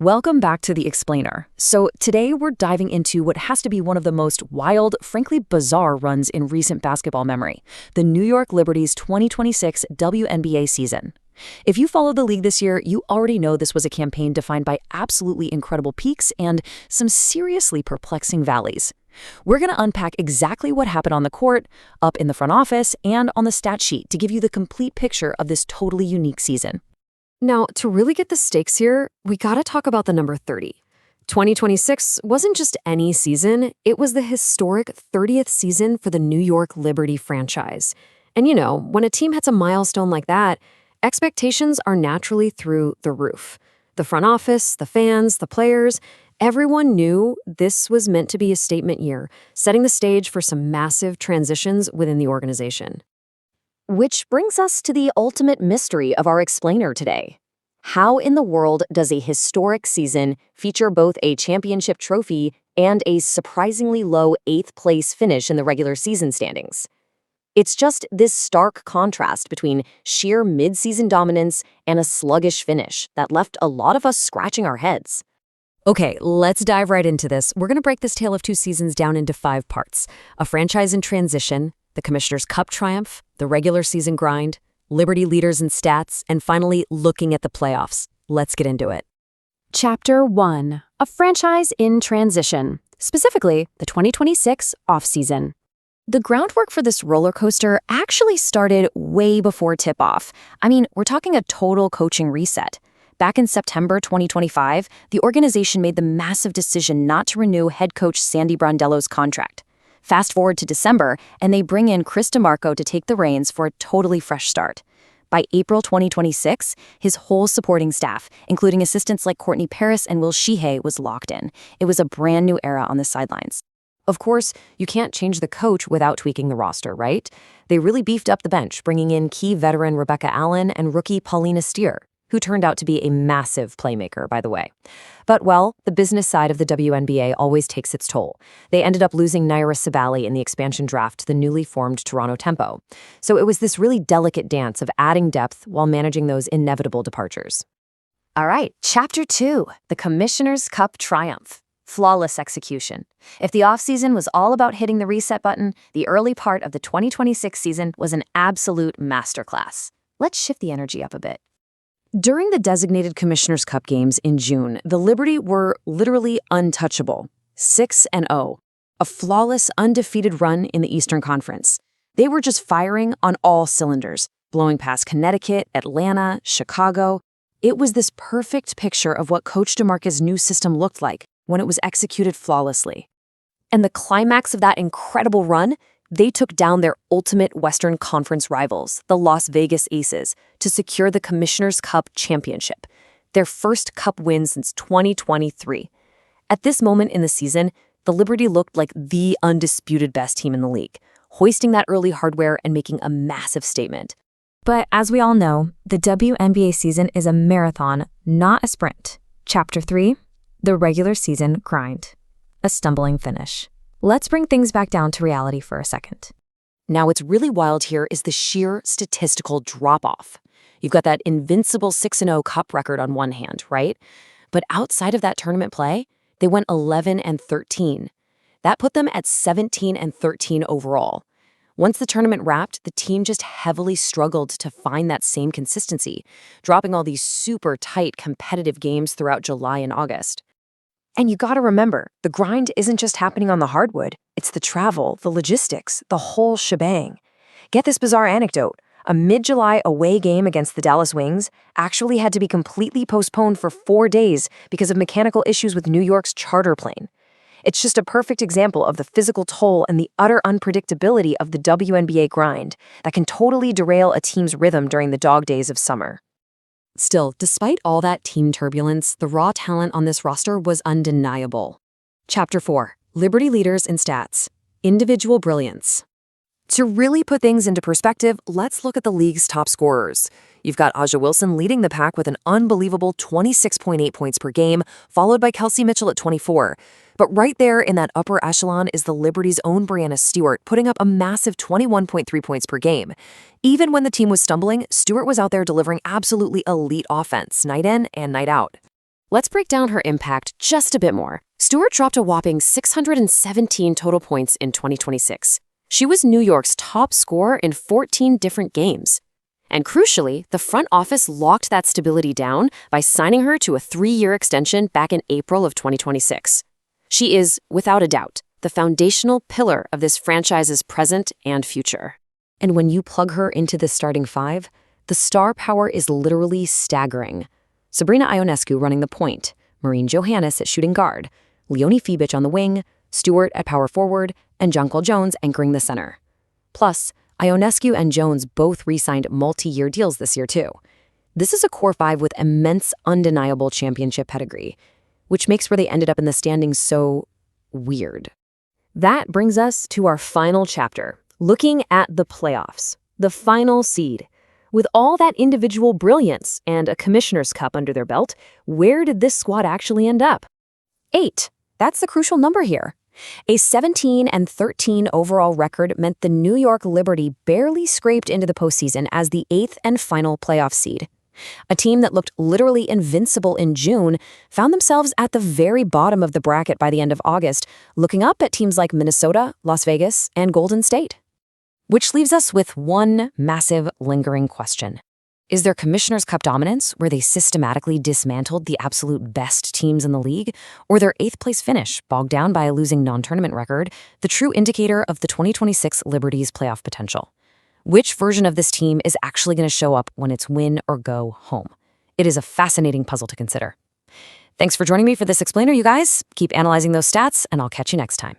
Welcome back to The Explainer. So today we're diving into what has to be one of the most wild, frankly bizarre runs in recent basketball memory, the New York Liberty's 2026 WNBA season. If you followed the league this year, you already know this was a campaign defined by absolutely incredible peaks and some seriously perplexing valleys. We're going to unpack exactly what happened on the court, up in the front office, and on the stat sheet to give you the complete picture of this totally unique season. Now, to really get the stakes here, we gotta talk about the number 30. 2026 wasn't just any season, it was the historic 30th season for the New York Liberty franchise. And when a team hits a milestone like that, expectations are naturally through the roof. The front office, the fans, the players, everyone knew this was meant to be a statement year, setting the stage for some massive transitions within the organization. Which brings us to the ultimate mystery of our explainer today. How in the world does a historic season feature both a championship trophy and a surprisingly low 8th place finish in the regular season standings? It's just this stark contrast between sheer mid-season dominance and a sluggish finish that left a lot of us scratching our heads. Okay, let's dive right into this. We're going to break this tale of two seasons down into 5 parts. A franchise in transition, the Commissioner's Cup triumph, the regular season grind, Liberty leaders and stats, and finally looking at the playoffs. Let's get into it. Chapter 1. A franchise in transition, specifically the 2026 offseason. The groundwork for this roller coaster actually started way before tip-off. I mean, we're talking a total coaching reset. Back in September 2025, the organization made the massive decision not to renew head coach Sandy Brondello's contract. Fast forward to December, and they bring in Chris DeMarco to take the reins for a totally fresh start. By April 2026, his whole supporting staff, including assistants like Courtney Paris and Will Sheehay, was locked in. It was a brand new era on the sidelines. Of course, you can't change the coach without tweaking the roster, right? They really beefed up the bench, bringing in key veteran Rebecca Allen and rookie Paulina Steer, who turned out to be a massive playmaker, by the way. But, well, the business side of the WNBA always takes its toll. They ended up losing Naira Sabali in the expansion draft to the newly formed Toronto Tempo. So it was this really delicate dance of adding depth while managing those inevitable departures. All right, Chapter 2, the Commissioner's Cup triumph. Flawless execution. If the offseason was all about hitting the reset button, the early part of the 2026 season was an absolute masterclass. Let's shift the energy up a bit. During the designated Commissioner's Cup games in June, the Liberty were literally untouchable. 6-0. A flawless, undefeated run in the Eastern Conference. They were just firing on all cylinders, blowing past Connecticut, Atlanta, Chicago. It was this perfect picture of what Coach DeMarco's new system looked like when it was executed flawlessly. And the climax of that incredible run, they took down their ultimate Western Conference rivals, the Las Vegas Aces, to secure the Commissioner's Cup championship, their first Cup win since 2023. At this moment in the season, the Liberty looked like the undisputed best team in the league, hoisting that early hardware and making a massive statement. But as we all know, the WNBA season is a marathon, not a sprint. Chapter 3, the regular season grind. A stumbling finish. Let's bring things back down to reality for a second. Now, what's really wild here is the sheer statistical drop-off. You've got that invincible 6-0 Cup record on one hand, right? But outside of that tournament play, they went 11-13. That put them at 17-13 overall. Once the tournament wrapped, the team just heavily struggled to find that same consistency, dropping all these super tight competitive games throughout July and August. And you gotta remember, the grind isn't just happening on the hardwood. It's the travel, the logistics, the whole shebang. Get this bizarre anecdote. A mid-July away game against the Dallas Wings actually had to be completely postponed for 4 days because of mechanical issues with New York's charter plane. It's just a perfect example of the physical toll and the utter unpredictability of the WNBA grind that can totally derail a team's rhythm during the dog days of summer. Still, despite all that team turbulence, the raw talent on this roster was undeniable. Chapter 4. Liberty leaders and stats. Individual brilliance. To really put things into perspective, let's look at the league's top scorers. You've got Aja Wilson leading the pack with an unbelievable 26.8 points per game, followed by Kelsey Mitchell at 24. But right there in that upper echelon is the Liberty's own Brianna Stewart, putting up a massive 21.3 points per game. Even when the team was stumbling, Stewart was out there delivering absolutely elite offense, night in and night out. Let's break down her impact just a bit more. Stewart dropped a whopping 617 total points in 2026. She was New York's top scorer in 14 different games. And crucially, the front office locked that stability down by signing her to a 3-year extension back in April of 2026. She is, without a doubt, the foundational pillar of this franchise's present and future. And when you plug her into the starting 5, the star power is literally staggering. Sabrina Ionescu running the point, Maureen Johannes at shooting guard, Leonie Fibich on the wing, Stewart at power forward, and Jonquil Jones anchoring the center. Plus, Ionescu and Jones both re-signed multi-year deals this year too. This is a core 5 with immense, undeniable championship pedigree, which makes where they ended up in the standings so weird. That brings us to our final chapter, looking at the playoffs, the final seed. With all that individual brilliance and a Commissioner's Cup under their belt, where did this squad actually end up? 8. That's the crucial number here. A 17-13 overall record meant the New York Liberty barely scraped into the postseason as the 8th and final playoff seed. A team that looked literally invincible in June found themselves at the very bottom of the bracket by the end of August, looking up at teams like Minnesota, Las Vegas, and Golden State. Which leaves us with one massive lingering question. Is their Commissioner's Cup dominance, where they systematically dismantled the absolute best teams in the league, or their 8th-place finish, bogged down by a losing non-tournament record, the true indicator of the 2026 Liberty's playoff potential? Which version of this team is actually going to show up when it's win or go home? It is a fascinating puzzle to consider. Thanks for joining me for this explainer, you guys. Keep analyzing those stats, and I'll catch you next time.